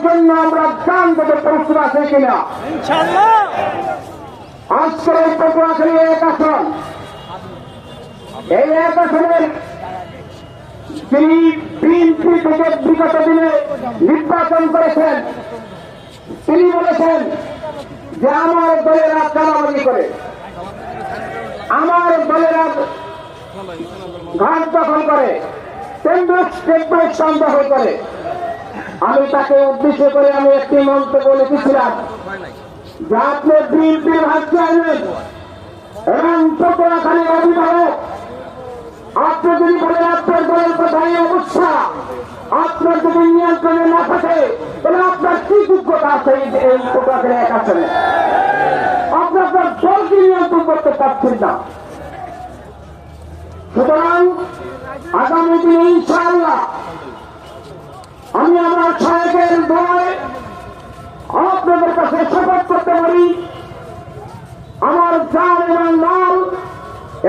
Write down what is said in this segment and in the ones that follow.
জন্য আমরা জান দেবো, প্রস্তুত আছে কিনা? আজকের এই পটুয়াখালী এক আসন, এই এক আসনের তিনি বিএনপি থেকে বিগত দিনে নির্বাচন করেছেন। তিনি বলেছেন যে আমার দলেরা চাঁদাবাজি করে, আমার দলেরা ঘাট দখল করে, কেন্দ্র সন্দেহ করে। আমি তাকে উদ্দেশ্য করে আমি একটি মন্তব্য লিখেছিলাম যে আপনি বিএনপির ভাইস চেয়ারম্যান এবং পটুয়াখালীর অভিভাবক, আপনি যদি বলেন আপনার দলের কোথায় অবস্থা, আপনার যদি নিয়ন্ত্রণে না থাকে তাহলে আপনার কি যোগ্যতা আছে এই পটুয়াখালী এক আসনে? আপনি আপনার দলকে নিয়ন্ত্রণ করতে পারছেন না। সুতরাং আগামী দিনে ইনশাআল্লাহ আমি আমার সাহেবের দয় আপনাদের কাছে শপথ করতে পারি, আমার জান এবং মাল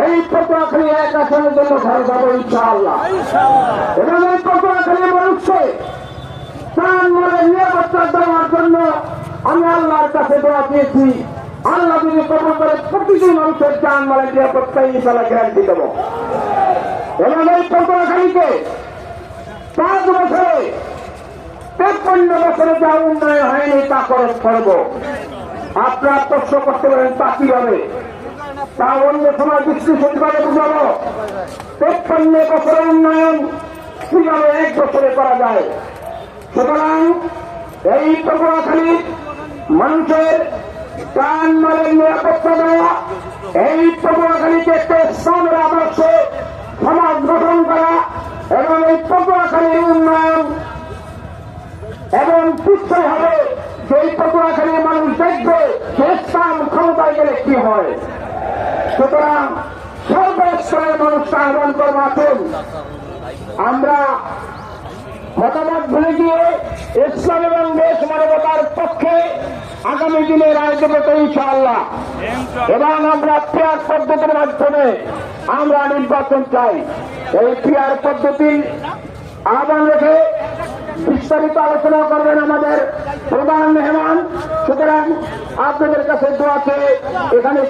এই পটুয়াখালী এক আসনের জন্য ঘরে যাবো ইনশাআল্লাহ। এবং এই পটুয়াখালী মানুষকে প্রাণ মালের নিরাপত্তা দেওয়ার জন্য আমি আল্লাহর কাছে দোয়া চেয়েছি। আল্লাহ যদি কবুল করে প্রতিটি মানুষের প্রাণ মালের নিরাপত্তা ইনশাআল্লাহ গ্যারান্টি দেব। এবং এই পটুয়াখালীকে 5 বছরে 53 বছরে যা উন্নয়ন হয়নি তা খরচ করব। আপনারা প্রশ্ন করতে পারেন তা কি হবে? তা অন্য সময় বিশ্লেষণভাবে বুঝাবো। 53 বছরের উন্নয়ন কিভাবে 1 বছরে করা যায়। সুতরাং এই পটুয়াখালীর মানুষের প্রাণ মালের নিরাপত্তা দেওয়া, এই পটুয়াখালীকে একটি ইসলামের আদর্শে সমাজ গঠন করা এবং এই পটুয়াখালীর উন্নয়ন এবং নিশ্চয় হবে যে এই পটুয়াখালীর মানুষ দেখবে যে ইসলাম ক্ষমতায় গেলে কি হয়। সুতরাং সর্বস্তরের মানুষকে আহ্বান করবো, আসুন আমরা মতামত ভুলে গিয়ে ইসলাম এবং দেশ মানবতার পক্ষে আগামী দিনে রায় দেব ইনশাআল্লাহ। এবং আমরা পিয়ার পদ্ধতির মাধ্যমে আমরা নির্বাচন চাই। এই পিয়ার পদ্ধতির আহ্বান রেখে বিস্তারিত আলোচনা করবেন আমাদের প্রধান মেহমান। সুতরাং আপনাদের কাছে দোয়া চেয়ে এখানে